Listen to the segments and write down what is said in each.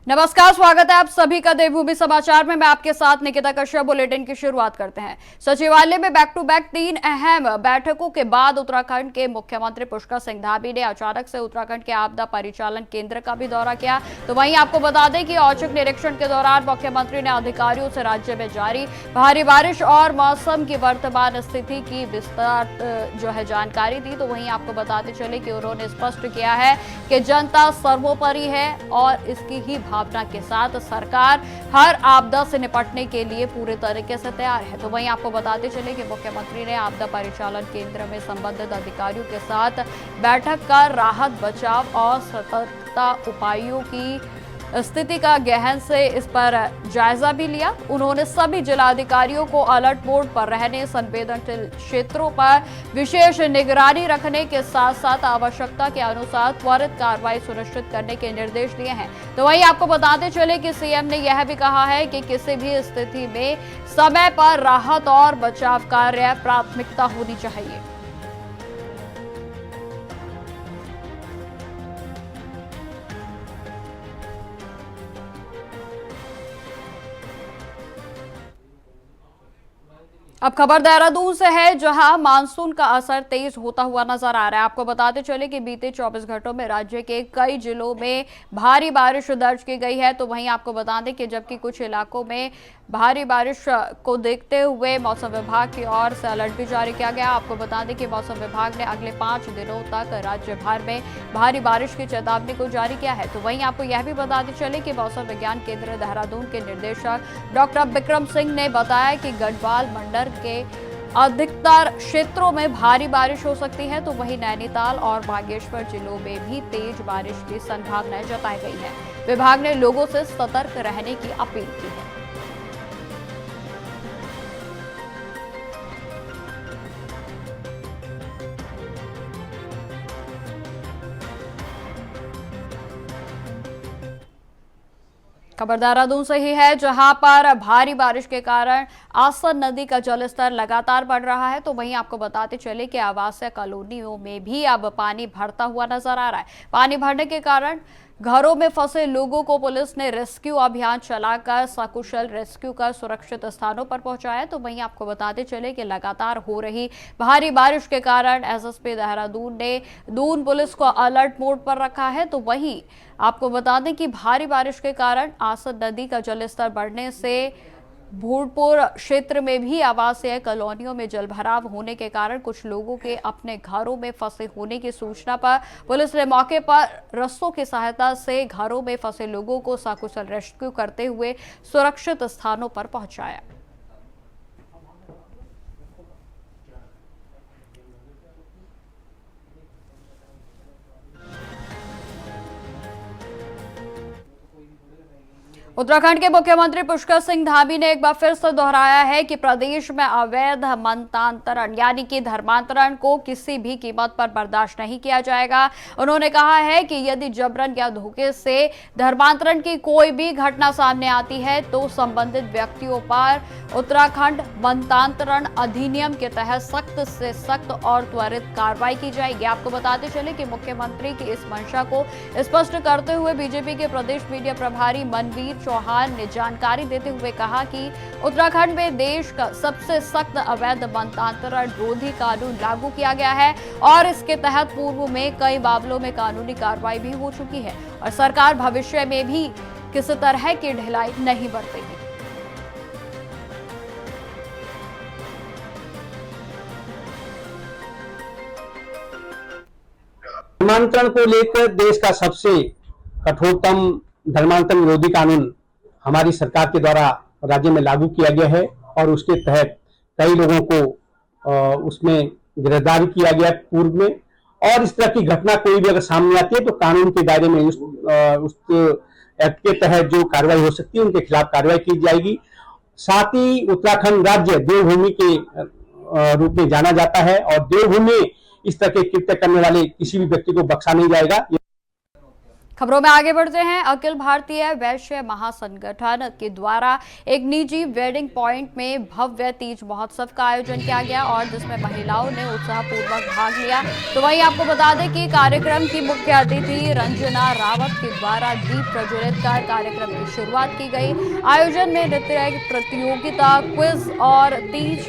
नमस्कार, स्वागत है आप सभी का देवभूमि समाचार में। मैं आपके साथ निकिता कश्यप। बुलेटिन की शुरुआत करते हैं। सचिवालय में बैक टू बैक 3 अहम बैठकों के बाद उत्तराखंड के मुख्यमंत्री पुष्कर सिंह धामी ने अचानक से उत्तराखंड के आपदा परिचालन केंद्र का भी दौरा किया। तो वहीं आपको बता दें कि औचक निरीक्षण के दौरान मुख्यमंत्री ने अधिकारियों से राज्य में जारी भारी बारिश और मौसम की वर्तमान स्थिति की विस्तार जानकारी दी। तो वहीं आपको बताते चले कि उन्होंने स्पष्ट किया है कि जनता सर्वोपरि है और इसकी ही भावना के साथ सरकार हर आपदा से निपटने के लिए पूरे तरीके से तैयार है। तो वहीं आपको बताते चले कि मुख्यमंत्री ने आपदा परिचालन केंद्र में संबंधित अधिकारियों के साथ बैठक कर राहत बचाव और सतर्कता उपायों की स्थिति का गहन से इस पर जायजा भी लिया। उन्होंने सभी जिलाधिकारियों को अलर्ट मोड पर रहने, संवेदनशील क्षेत्रों पर विशेष निगरानी रखने के साथ साथ आवश्यकता के अनुसार त्वरित कार्रवाई सुनिश्चित करने के निर्देश दिए हैं। तो वहीं आपको बताते चले कि सीएम ने यह भी कहा है कि किसी भी स्थिति में समय पर राहत और बचाव कार्य प्राथमिकता होनी चाहिए। अब खबर देहरादून से है, जहां मानसून का असर तेज होता हुआ नजर आ रहा है। आपको बताते चले कि बीते 24 घंटों में राज्य के कई जिलों में भारी बारिश दर्ज की गई है। तो वहीं आपको बता दें कि जबकि कुछ इलाकों में भारी बारिश को देखते हुए मौसम विभाग की ओर से अलर्ट भी जारी किया गया। आपको बता दें कि मौसम विभाग ने अगले 5 दिनों तक राज्य भर में भारी बारिश की चेतावनी को जारी किया है। तो वहीं आपको यह भी बताते चले कि मौसम विज्ञान केंद्र देहरादून के निदेशक डॉक्टर विक्रम सिंह ने बताया कि गढ़वाल मंडल के अधिकतर क्षेत्रों में भारी बारिश हो सकती है। तो वहीं नैनीताल और बागेश्वर जिलों में भी तेज बारिश की संभावना जताई गई है। विभाग ने लोगों से सतर्क रहने की अपील की है। खबर देहरादून से ही है, जहां पर भारी बारिश के कारण आसन नदी का जलस्तर लगातार बढ़ रहा है। तो वहीं आपको बताते चले कि आवासीय कॉलोनियों में भी अब पानी भरता हुआ नजर आ रहा है। पानी भरने के कारण घरों में फंसे लोगों को पुलिस ने रेस्क्यू अभियान चलाकर सकुशल रेस्क्यू कर सुरक्षित स्थानों पर पहुंचाया। तो वहीं आपको बताते चले कि लगातार हो रही भारी बारिश के कारण एसएसपी देहरादून ने दून पुलिस को अलर्ट मोड पर रखा है। तो वहीं आपको बता दें कि भारी बारिश के कारण आसन नदी का जलस्तर बढ़ने से भूडपुर क्षेत्र में भी आवासीय कॉलोनियों में जलभराव होने के कारण कुछ लोगों के अपने घरों में फंसे होने की सूचना पर पुलिस ने मौके पर रस्सों की सहायता से घरों में फंसे लोगों को सकुशल रेस्क्यू करते हुए सुरक्षित स्थानों पर पहुंचाया। उत्तराखंड के मुख्यमंत्री पुष्कर सिंह धामी ने एक बार फिर से दोहराया है कि प्रदेश में अवैध मतांतरण यानी कि धर्मांतरण को किसी भी कीमत पर बर्दाश्त नहीं किया जाएगा। उन्होंने कहा है कि यदि जबरन या धोखे से धर्मांतरण की कोई भी घटना सामने आती है तो संबंधित व्यक्तियों पर उत्तराखंड मतांतरण अधिनियम के तहत सख्त से सख्त और त्वरित कार्रवाई की जाएगी। आपको बताते चले कि मुख्यमंत्री की इस मंशा को स्पष्ट करते हुए बीजेपी के प्रदेश मीडिया प्रभारी मनवीर चौहान ने जानकारी देते हुए कहा कि उत्तराखंड में देश का सबसे सख्त अवैध मतांतरण रोधी कानून लागू किया गया है और इसके तहत पूर्व में कई मामलों में कानूनी कार्रवाई भी हो चुकी है और सरकार भविष्य में भी किसी तरह की ढिलाई नहीं बरतेगी। धर्मांतरण को लेकर देश का सबसे कठोरतम धर्मांतरण विरोधी कानून हमारी सरकार के द्वारा राज्य में लागू किया गया है और उसके तहत कई लोगों को उसमें गिरफ्तार किया गया पूर्व में। और इस तरह की घटना कोई भी अगर सामने आती है तो कानून के दायरे में उस एक्ट के तहत जो कार्रवाई हो सकती है उनके खिलाफ कार्रवाई की जाएगी। साथ ही उत्तराखंड राज्य देवभूमि के रूप में जाना जाता है और देवभूमि इस तरह के कृत्य करने वाले किसी भी व्यक्ति को बख्शा नहीं जाएगा। खबरों में आगे बढ़ते हैं। अखिल भारतीय वैश्य महासंगठन के द्वारा एक निजी वेडिंग पॉइंट में भव्य तीज महोत्सव का आयोजन किया गया और जिसमें महिलाओं ने उत्साहपूर्वक भाग लिया। तो वहीं आपको बता दें कि कार्यक्रम की मुख्य अतिथि रंजना रावत के द्वारा दीप प्रज्वलित कर कार्यक्रम की शुरुआत की गई। आयोजन में नृत्य प्रतियोगिता, क्विज और तीज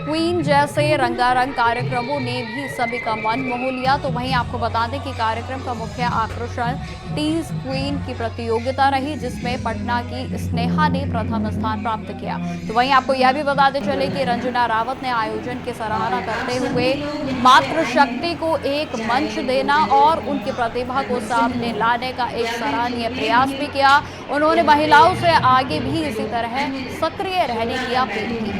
क्वीन जैसे रंगारंग कार्यक्रमों ने भी सभी का मन मोह लिया। तो वहीं आपको बता दें कि कार्यक्रम का मुख्य आकर्षण तीज क्वीन की प्रतियोगिता रही, जिसमें पटना की स्नेहा ने प्रथम स्थान प्राप्त किया। तो वहीं आपको यह भी बताते चले कि रंजना रावत ने आयोजन की सराहना करते हुए मातृशक्ति को एक मंच देना और उनकी प्रतिभा को सामने लाने का एक सराहनीय प्रयास भी किया। उन्होंने महिलाओं से आगे भी इसी तरह सक्रिय रहने की अपील की।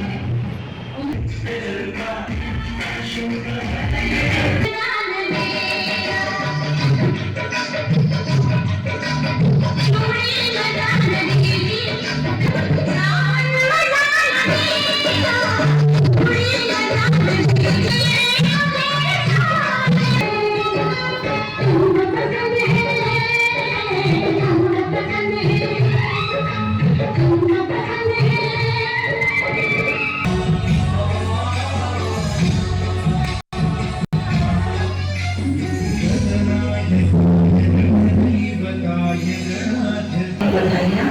बधाइयाँ।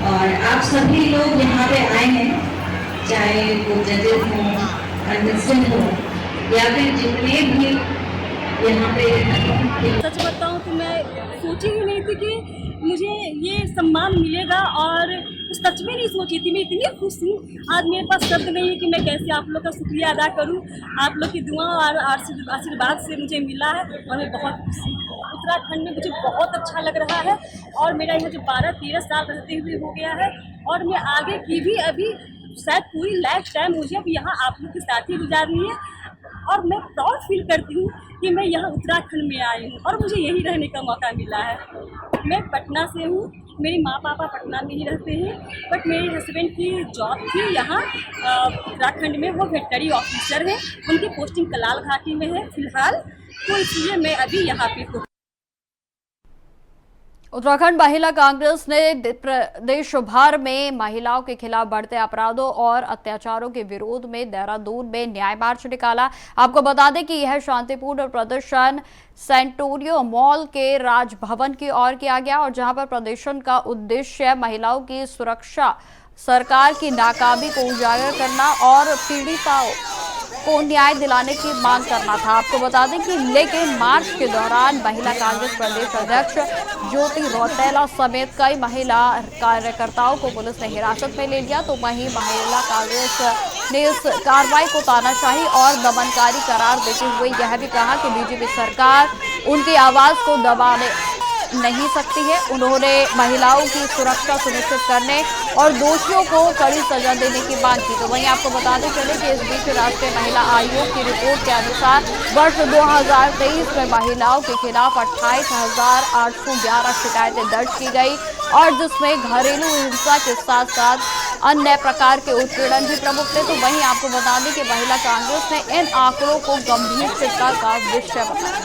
और आप सभी लोग यहाँ पे आए हैं, चाहे वो जजेस हों, कंटेस्टेंट हों या फिर जितने भी यहाँ पे। सच बताऊँ तो मैं सोची ही नहीं थी कि मुझे ये सम्मान मिलेगा और सच में नहीं सोची थी। मैं इतनी खुश हूँ, आज मेरे पास शब्द नहीं है कि मैं कैसे आप लोग का शुक्रिया अदा करूँ। आप लोग की दुआ और आशीर्वाद से मुझे मिला है और मैं बहुत खुश हूँ। उत्तराखंड में मुझे बहुत अच्छा लग रहा है और मेरा यहाँ जो 12-13 साल रहते हुए हो गया है और मैं आगे की भी अभी शायद पूरी लाइफ टाइम मुझे अब यहाँ आप लोग के साथ ही गुजारनी है। और मैं प्राउड फील करती हूँ कि मैं यहाँ उत्तराखंड में आई हूँ और मुझे यहीं रहने का मौका मिला है। मैं पटना से हूँ, मेरे माँ पापा पटना में ही रहते हैं, बट मेरे हस्बैंड की जॉब थी यहाँ उत्तराखंड में, वो वेटनरी ऑफिसर हैं। उनकी पोस्टिंग कलाल घाटी में है फिलहाल, तो इसलिए मैं अभी यहाँ पे हूँ। उत्तराखंड महिला कांग्रेस ने प्रदेश भर में महिलाओं के खिलाफ बढ़ते अपराधों और अत्याचारों के विरोध में देहरादून में न्याय मार्च निकाला। आपको बता दें कि यह शांतिपूर्ण प्रदर्शन सेंटोरियो मॉल के राजभवन की ओर किया गया और जहां पर प्रदर्शन का उद्देश्य महिलाओं की सुरक्षा, सरकार की नाकामी को उजागर करना और पीड़िताओं को न्याय दिलाने की मांग करना था। आपको बता दें कि लेकिन मार्च के दौरान महिला कांग्रेस प्रदेश अध्यक्ष ज्योति रौतेला समेत कई महिला कार्यकर्ताओं को पुलिस ने हिरासत में ले लिया। तो वहीं महिला कांग्रेस ने इस कार्रवाई को तानाशाही और दमनकारी करार देते हुए यह भी कहा कि बीजेपी सरकार उनकी आवाज को दबाने नहीं सकती है। उन्होंने महिलाओं की सुरक्षा सुनिश्चित करने और दोषियों को कड़ी सजा देने की मांग की। तो वहीं आपको बताते चले कि इस बीच राष्ट्रीय महिला आयोग की रिपोर्ट के अनुसार वर्ष 2023 में महिलाओं के खिलाफ 28,811 शिकायतें दर्ज की गई और जिसमें घरेलू हिंसा के साथ साथ अन्य प्रकार के उत्पीड़न भी प्रमुख थे। तो वहीं आपको बता दें कि महिला कांग्रेस ने इन आंकड़ों को गंभीर चिंता का विषय बताया।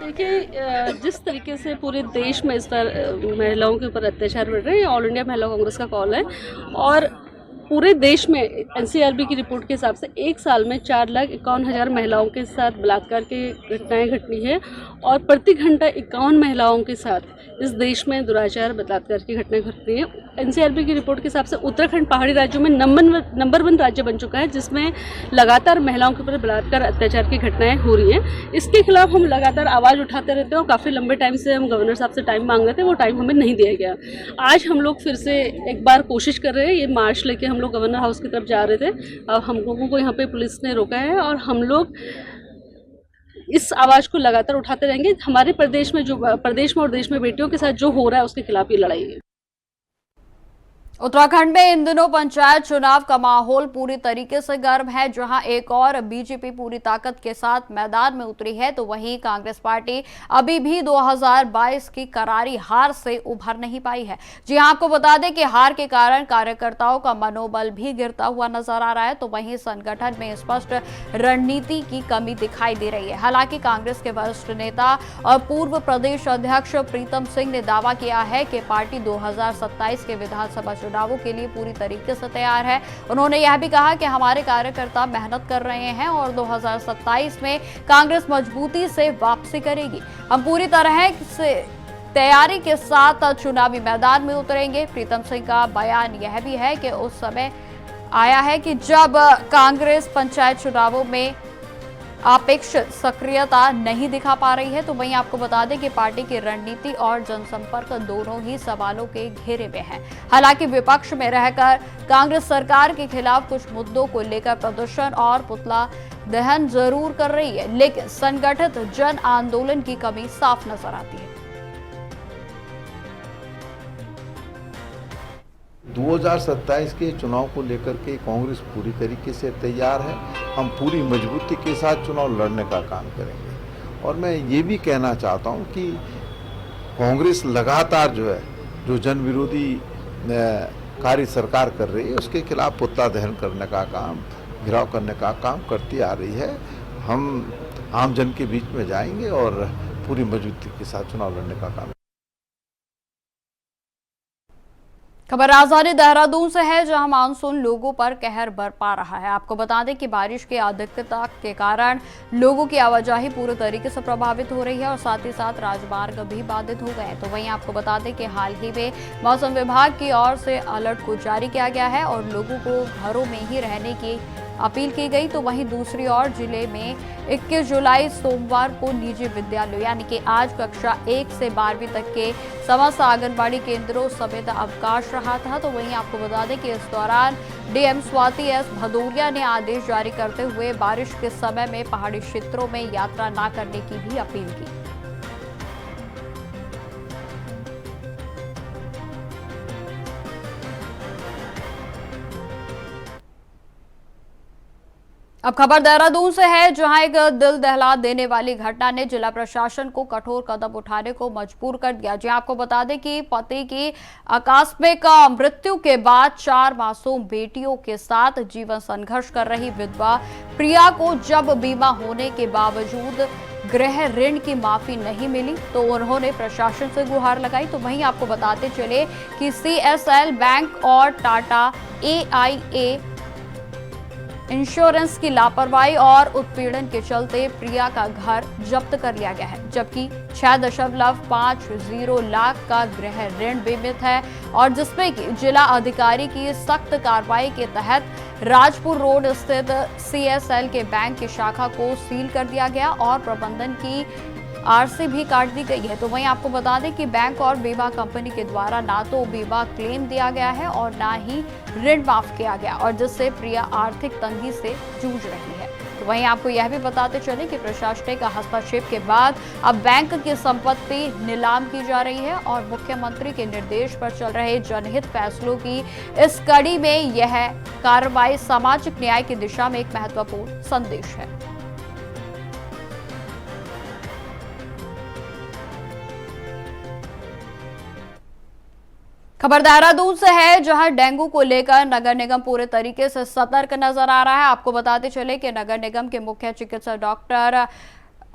देखिए, जिस तरीके से पूरे देश में इस तरह महिलाओं के ऊपर अत्याचार बढ़ रहे हैं, ऑल इंडिया महिला कांग्रेस का कॉल है और पूरे देश में एनसीआरबी की रिपोर्ट के हिसाब से एक साल में 4,51,000 महिलाओं के साथ बलात्कार की घटनाएं घटनी है और प्रति घंटा 51 महिलाओं के साथ इस देश में दुराचार बलात्कार की घटनाएं घटती हैं। एनसीआरबी की रिपोर्ट के हिसाब से उत्तराखंड पहाड़ी राज्यों में नंबर 1 राज्य बन चुका है, जिसमें लगातार महिलाओं के ऊपर बलात्कार अत्याचार की घटनाएं हो रही हैं। इसके खिलाफ हम लगातार आवाज़ उठाते रहते हैं और काफ़ी लंबे टाइम से हम गवर्नर साहब से टाइम मांग रहे थे, वो टाइम हमें नहीं दिया गया। आज हम लोग फिर से एक बार कोशिश कर रहे हैं, ये मार्च लेके हम लोग गवर्नर हाउस की तरफ जा रहे थे और हम लोगों को यहाँ पे पुलिस ने रोका है और हम लोग इस आवाज़ को लगातार उठाते रहेंगे। हमारे प्रदेश में और देश में बेटियों के साथ जो हो रहा है उसके खिलाफ ये लड़ाई है। उत्तराखंड में इन दिनों पंचायत चुनाव का माहौल पूरी तरीके से गर्म है। जहां एक और बीजेपी पूरी ताकत के साथ मैदान में उतरी है, तो वहीं कांग्रेस पार्टी अभी भी 2022 की करारी हार से उभर नहीं पाई है। जी हां, आपको बता दें कि हार के कारण कार्यकर्ताओं का मनोबल भी गिरता हुआ नजर आ रहा है, तो वहीं संगठन में स्पष्ट रणनीति की कमी दिखाई दे रही है। हालांकि कांग्रेस के वरिष्ठ नेता और पूर्व प्रदेश अध्यक्ष प्रीतम सिंह ने दावा किया है कि पार्टी 2027 के विधानसभा चुनावों के लिए पूरी तरीके से तैयार है। उन्होंने यह भी कहा कि हमारे कार्यकर्ता मेहनत कर रहे हैं और 2027 में कांग्रेस मजबूती से वापसी करेगी। हम पूरी तरह से तैयारी के साथ चुनावी मैदान में उतरेंगे। प्रीतम सिंह का बयान यह भी है कि उस समय आया है कि जब कांग्रेस पंचायत चुनावों में अपेक्षित सक्रियता नहीं दिखा पा रही है, तो वहीं आपको बता दें कि पार्टी की रणनीति और जनसंपर्क दोनों ही सवालों के घेरे में है। हालांकि विपक्ष में रहकर कांग्रेस सरकार के खिलाफ कुछ मुद्दों को लेकर प्रदर्शन और पुतला दहन जरूर कर रही है, लेकिन संगठित जन आंदोलन की कमी साफ नजर आती है। 2027 के चुनाव को लेकर के कांग्रेस पूरी तरीके से तैयार है। हम पूरी मजबूती के साथ चुनाव लड़ने का काम करेंगे। और मैं ये भी कहना चाहता हूँ कि कांग्रेस लगातार जो जन विरोधी कार्य सरकार कर रही है, उसके खिलाफ पुतला दहन करने का काम, घिराव करने का काम करती आ रही है। हम आम जन के बीच में जाएंगे और पूरी मजबूती के साथ चुनाव लड़ने का काम। खबर राजधानी देहरादून से है, जहां मानसून लोगों पर कहर बरपा रहा है। आपको बता दें कि बारिश की अधिकता के कारण लोगों की आवाजाही पूरे तरीके से प्रभावित हो रही है और साथ ही साथ राजमार्ग भी बाधित हो गए। तो वहीं आपको बता दें कि हाल ही में मौसम विभाग की ओर से अलर्ट को जारी किया गया है और लोगों को घरों में ही रहने की अपील की गई। तो वहीं दूसरी ओर जिले में 21 जुलाई सोमवार को निजी विद्यालयों यानी कि आज कक्षा 1 से 12वीं तक के समस्त आंगनबाड़ी केंद्रों समेत अवकाश रहा था। तो वहीं आपको बता दें कि इस दौरान डीएम स्वाति एस भदौरिया ने आदेश जारी करते हुए बारिश के समय में पहाड़ी क्षेत्रों में यात्रा न करने की भी अपील की। अब खबर देहरादून से है, जहां एक दिल दहला देने वाली घटना ने जिला प्रशासन को कठोर कदम उठाने को मजबूर कर दिया। जी आपको बता दें कि पति की आकस्मिक मृत्यु के बाद 4 मासूम बेटियों के साथ जीवन संघर्ष कर रही विधवा प्रिया को जब बीमा होने के बावजूद गृह ऋण की माफी नहीं मिली, तो उन्होंने प्रशासन से गुहार लगाई। तो वहीं आपको बताते चले कि CSL बैंक और टाटा AIA इंश्योरेंस की लापरवाही और उत्पीड़न के चलते प्रिया का घर जब्त कर लिया गया है, जबकि 6.50 लाख का गृह ऋण बीमित है और जिसमें कि जिला अधिकारी की सख्त कार्रवाई के तहत राजपुर रोड स्थित CSL के बैंक की शाखा को सील कर दिया गया और प्रबंधन की RC भी काट दी गई है। तो वहीं आपको बता दें कि बैंक और बीमा कंपनी के द्वारा ना तो बीमा क्लेम दिया गया है और ना ही ऋण माफ किया गया, और जिससे प्रिया आर्थिक तंगी से जूझ रही है। तो वहीं आपको यह भी बताते चले कि प्रशासनिक हस्तक्षेप के बाद अब बैंक की संपत्ति नीलाम की जा रही है और मुख्यमंत्री के निर्देश पर चल रहे जनहित फैसलों की इस कड़ी में यह कार्रवाई सामाजिक न्याय की दिशा में एक महत्वपूर्ण संदेश है। खबर देहरादून से है, जहां डेंगू को लेकर नगर निगम पूरे तरीके से सतर्क नजर आ रहा है। आपको बताते चले कि नगर निगम के मुख्य चिकित्सक डॉक्टर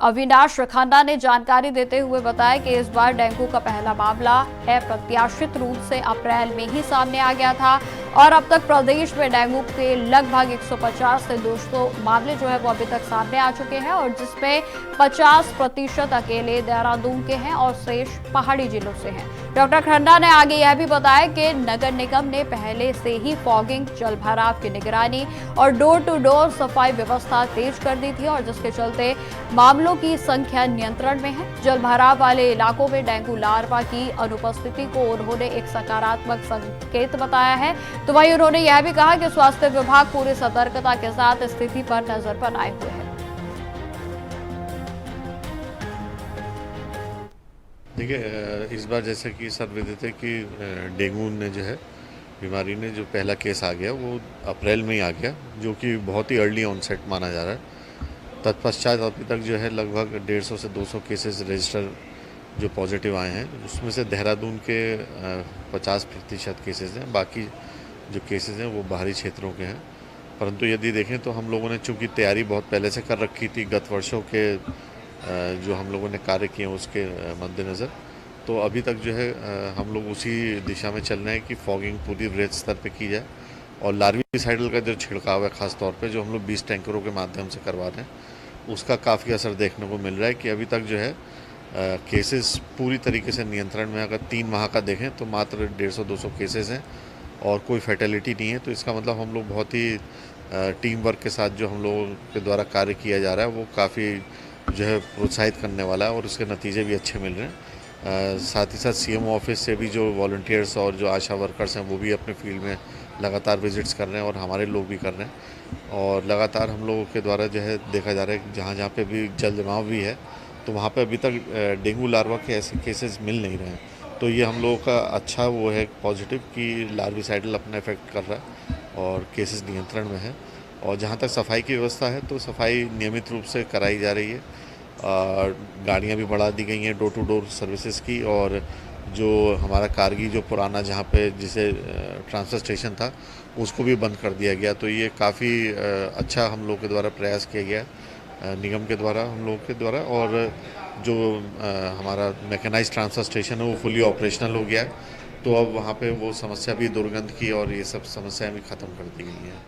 अविनाश खन्ना ने जानकारी देते हुए बताया कि इस बार डेंगू का पहला मामला अप्रत्याशित रूप से अप्रैल में ही सामने आ गया था और अब तक प्रदेश में डेंगू के लगभग 150 से 200 मामले जो है वो अभी तक सामने आ चुके हैं और जिसमें 50% अकेले देहरादून के हैं और शेष पहाड़ी जिलों से हैं। डॉक्टर खन्ना ने आगे यह भी बताया कि नगर निगम ने पहले से ही फॉगिंग, जल भराव की निगरानी और डोर टू डोर सफाई व्यवस्था तेज कर दी थी और जिसके चलते मामलों की संख्या नियंत्रण में है। जल भराव वाले इलाकों में डेंगू लार्वा की अनुपस्थिति को उन्होंने एक सकारात्मक संकेत बताया है। तो वहीं उन्होंने यह भी कहा कि स्वास्थ्य विभाग पूरी सतर्कता के साथ स्थिति पर नजर बनाए हुए है। देखिए, इस बार जैसे कि सब विदित है कि डेंगू ने जो है बीमारी ने जो पहला केस आ गया वो अप्रैल में ही आ गया, जो कि बहुत ही अर्ली ऑनसेट माना जा रहा है। तत्पश्चात अभी तक जो है लगभग 150 से 200 केसेस रजिस्टर जो पॉजिटिव आए हैं, उसमें से देहरादून के 50% केसेस हैं, बाकी जो केसेस हैं वो बाहरी क्षेत्रों के हैं। परंतु यदि देखें तो हम लोगों ने चूँकि तैयारी बहुत पहले से कर रखी थी, गत वर्षों के जो हम लोगों ने कार्य किए उसके मद्देनज़र, तो अभी तक जो है हम लोग उसी दिशा में चल रहे हैं कि फॉगिंग पूरी वृहद स्तर पे की जाए और लार्विसाइडल का जो छिड़काव है ख़ास तौर पे जो हम लोग 20 टैंकरों के माध्यम से करवा रहे हैं, उसका काफ़ी असर देखने को मिल रहा है कि अभी तक जो है केसेस पूरी तरीके से नियंत्रण में। अगर 3 माह का देखें तो मात्र 150-200 केसेस हैं और कोई फैटेलिटी नहीं है। तो इसका मतलब हम लोग बहुत ही टीम वर्क के साथ जो हम लोगों के द्वारा कार्य किया जा रहा है वो काफ़ी जो है प्रोत्साहित करने वाला है और उसके नतीजे भी अच्छे मिल रहे हैं। साथ ही साथ सीएमओ ऑफिस से भी जो वॉलंटियर्स और जो आशा वर्कर्स हैं वो भी अपने फील्ड में लगातार विजिट्स कर रहे हैं और हमारे लोग भी कर रहे हैं। और लगातार हम लोगों के द्वारा जो है देखा जा रहा है कि जहाँ जहाँ पे भी जल जमाव भी है तो वहाँ पे अभी तक डेंगू लार्वा के ऐसे केसेस मिल नहीं रहे हैं। तो ये हम लोगों का अच्छा वो है पॉजिटिव कि लार्विसाइडल अपना इफेक्ट कर रहा है और केसेस नियंत्रण में है। और जहाँ तक सफाई की व्यवस्था है तो सफाई नियमित रूप से कराई जा रही है। गाड़ियाँ भी बढ़ा दी गई हैं डोर टू डोर सर्विसेज की, और जो हमारा कारगी जो पुराना जहाँ पे जिसे ट्रांसफर स्टेशन था उसको भी बंद कर दिया गया। तो ये काफ़ी अच्छा हम लोग के द्वारा प्रयास किया गया निगम के द्वारा, हम लोग के द्वारा। और जो हमारा मैकेनाइज्ड ट्रांसफर स्टेशन है वो फुली ऑपरेशनल हो गया है, तो अब वहाँ पे वो समस्या भी दुर्गंध की और ये सब समस्याएं भी ख़त्म कर दी गई हैं।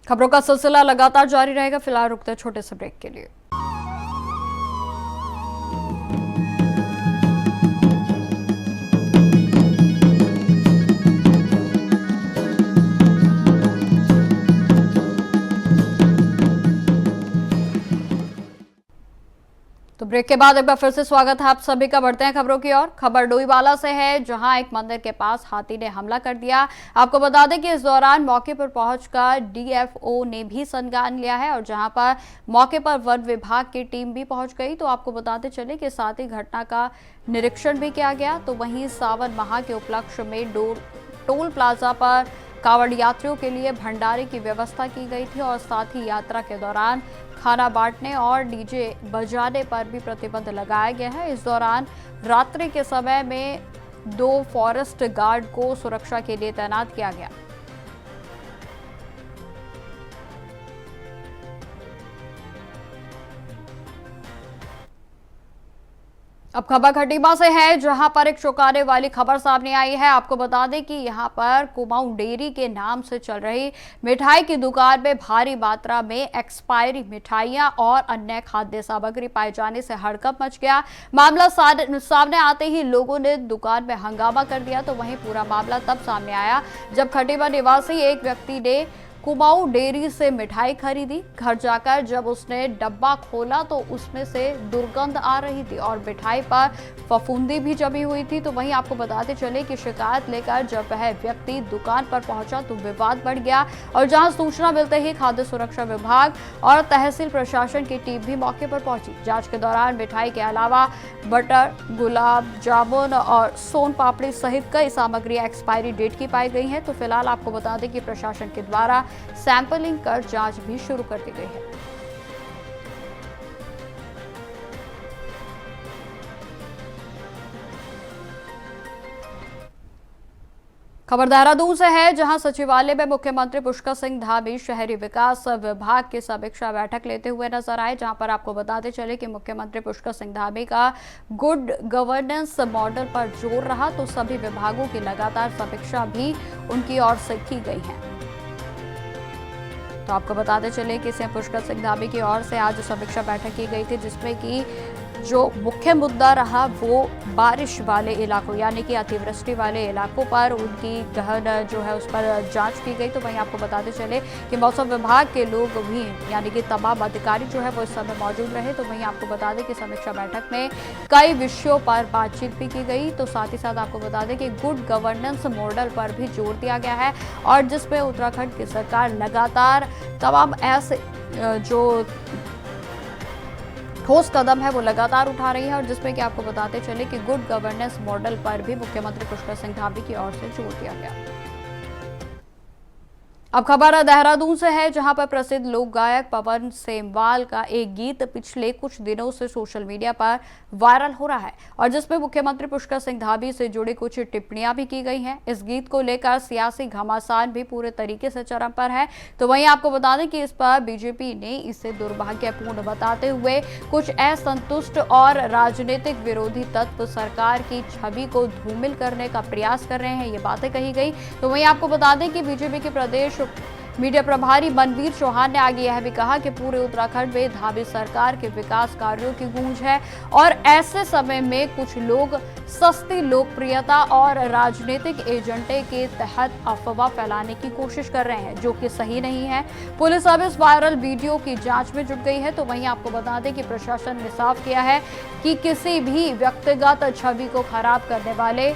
खबरों का सिलसिला लगातार जारी रहेगा। फिलहाल रुकते हैं छोटे से ब्रेक के लिए। तो ब्रेक के बाद एक बार फिर से स्वागत है आप सभी का। बढ़ते हैं खबरों की ओर। खबर डोईवाला से है, जहां एक मंदिर के पास हाथी ने हमला कर दिया। आपको बता दें कि इस दौरान मौके पर पहुंचकर डीएफओ ने भी संज्ञान लिया है और जहां पर मौके पर वन विभाग की टीम भी पहुंच गई। तो आपको बताते चले कि साथ ही घटना का निरीक्षण भी किया गया। तो वहीं सावन माह के उपलक्ष्य में टोल प्लाजा पर कांवड़ यात्रियों के लिए भंडारे की व्यवस्था की गई थी और साथ ही यात्रा के दौरान खाना बांटने और डीजे बजाने पर भी प्रतिबंध लगाया गया है। इस दौरान रात्रि के समय में 2 फॉरेस्ट गार्ड को सुरक्षा के लिए तैनात किया गया। अब खबर खटीमा से है, जहां पर एक चौंकाने वाली खबर सामने आई है। आपको बता दें कि यहां पर कुमाऊं डेयरी के नाम से चल रही मिठाई की दुकान में भारी मात्रा में एक्सपायरी मिठाइयां और अन्य खाद्य सामग्री पाए जाने से हड़कंप मच गया। मामला सामने आते ही लोगों ने दुकान में हंगामा कर दिया। तो वहीं पूरा मामला तब सामने आया जब खटीमा निवासी एक व्यक्ति ने कुमाऊं डेयरी से मिठाई खरीदी। घर जाकर जब उसने डब्बा खोला तो उसमें से दुर्गंध आ रही थी और मिठाई पर फफूंदी भी जमी हुई थी। तो वहीं आपको बताते चले कि शिकायत लेकर जब वह व्यक्ति दुकान पर पहुंचा तो विवाद बढ़ गया और जहां सूचना मिलते ही खाद्य सुरक्षा विभाग और तहसील प्रशासन की टीम भी मौके पर पहुंची। जांच के दौरान मिठाई के अलावा बटर, गुलाब जामुन और सोन पापड़ी सहित कई सामग्री एक्सपायरी डेट की पाई गई है। तो फिलहाल आपको बता दें कि प्रशासन के द्वारा सैंपलिंग कर जांच भी शुरू कर दी गई है। खबर देहरादून से है, जहां सचिवालय में मुख्यमंत्री पुष्कर सिंह धामी शहरी विकास विभाग की समीक्षा बैठक लेते हुए नजर आए। जहां पर आपको बताते चले कि मुख्यमंत्री पुष्कर सिंह धामी का गुड गवर्नेंस मॉडल पर जोर रहा। तो सभी विभागों की लगातार समीक्षा भी उनकी ओर से की गई है। तो आपको बताते चले कि सीएम पुष्कर सिंह धामी की ओर से आज समीक्षा बैठक की गई थी, जिसमें कि जो मुख्य मुद्दा रहा वो बारिश वाले इलाकों यानी कि अतिवृष्टि वाले इलाकों पर उनकी गहन जो है उस पर जांच की गई। तो वहीं आपको बताते चले कि मौसम विभाग के लोग भी यानी कि तमाम अधिकारी जो है वो इस समय मौजूद रहे। तो वहीं आपको बता दें कि समीक्षा बैठक में कई विषयों पर बातचीत भी की गई। तो साथ ही साथ आपको बता दें कि गुड गवर्नेंस मॉडल पर भी जोर दिया गया है और जिसमें उत्तराखंड की सरकार लगातार तमाम ऐसे जो ठोस कदम है वो लगातार उठा रही है और जिसमें कि आपको बताते चले कि गुड गवर्नेंस मॉडल पर भी मुख्यमंत्री पुष्कर सिंह धामी की ओर से जोर दिया गया। अब खबर देहरादून से है, जहां पर प्रसिद्ध लोक गायक पवन सेमवाल का एक गीत पिछले कुछ दिनों से सोशल मीडिया पर वायरल हो रहा है और जिसमें मुख्यमंत्री पुष्कर सिंह धामी से जुड़ी कुछ टिप्पणियां भी की गई हैं। इस गीत को लेकर सियासी घमासान भी पूरे तरीके से चरम पर है। तो वहीं आपको बता दें कि इस पर बीजेपी ने इसे दुर्भाग्यपूर्ण बताते हुए कुछ असंतुष्ट और राजनीतिक विरोधी तत्व सरकार की छवि को धूमिल करने का प्रयास कर रहे हैं, ये बातें कही गई। तो वहीं आपको बता दें कि बीजेपी के प्रदेश मीडिया प्रभारी मनवीर चौहान ने आगे यह भी कहा कि पूरे उत्तराखंड में धामी सरकार के विकास कार्यों की गूंज है और ऐसे समय में कुछ लोग सस्ती लोकप्रियता और राजनीतिक एजेंडे के तहत अफवाह फैलाने की कोशिश कर रहे हैं, जो कि सही नहीं है। पुलिस अब इस वायरल वीडियो की जांच में जुट गई है। तो वहीं आपको बता दें कि प्रशासन ने साफ किया है कि किसी भी व्यक्तिगत छवि को खराब करने वाले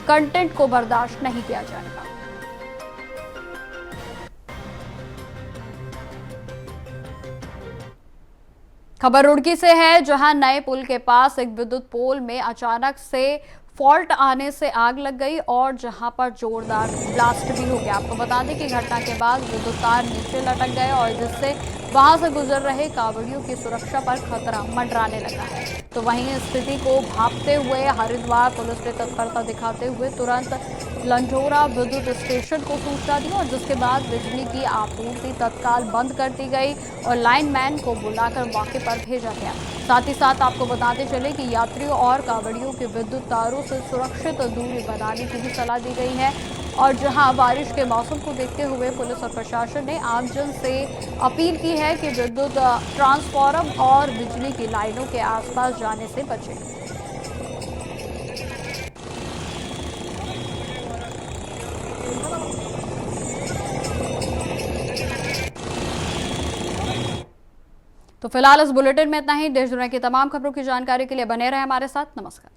कंटेंट को बर्दाश्त नहीं किया जाएगा। खबर रुड़की से है, जहां नए पुल के पास एक विद्युत पोल में अचानक से फॉल्ट आने से आग लग गई और जहां पर जोरदार ब्लास्ट भी हो गया। आपको बता दें कि घटना के बाद विद्युत तार नीचे लटक गए और जिससे वहां से गुजर रहे कांवड़ियों की सुरक्षा पर खतरा मंडराने लगा है। तो वहीं स्थिति को भांपते हुए हरिद्वार पुलिस ने तत्परता दिखाते हुए तुरंत लंढोरा विद्युत स्टेशन को सूचना दी और जिसके बाद बिजली की आपूर्ति तत्काल बंद कर दी गई और लाइनमैन को बुलाकर मौके पर भेजा गया। साथ ही साथ आपको बताते चले कि यात्रियों और कांवड़ियों के विद्युत तारों से सुरक्षित दूरी बनाने की भी सलाह दी गई है। और जहां बारिश के मौसम को देखते हुए पुलिस और प्रशासन ने आमजन से अपील की है कि विद्युत ट्रांसफार्मर और बिजली की लाइनों के आसपास जाने से बचें। तो फिलहाल इस बुलेटिन में इतना ही। देश दुनिया की तमाम खबरों की जानकारी के लिए बने रहें हमारे साथ। नमस्कार।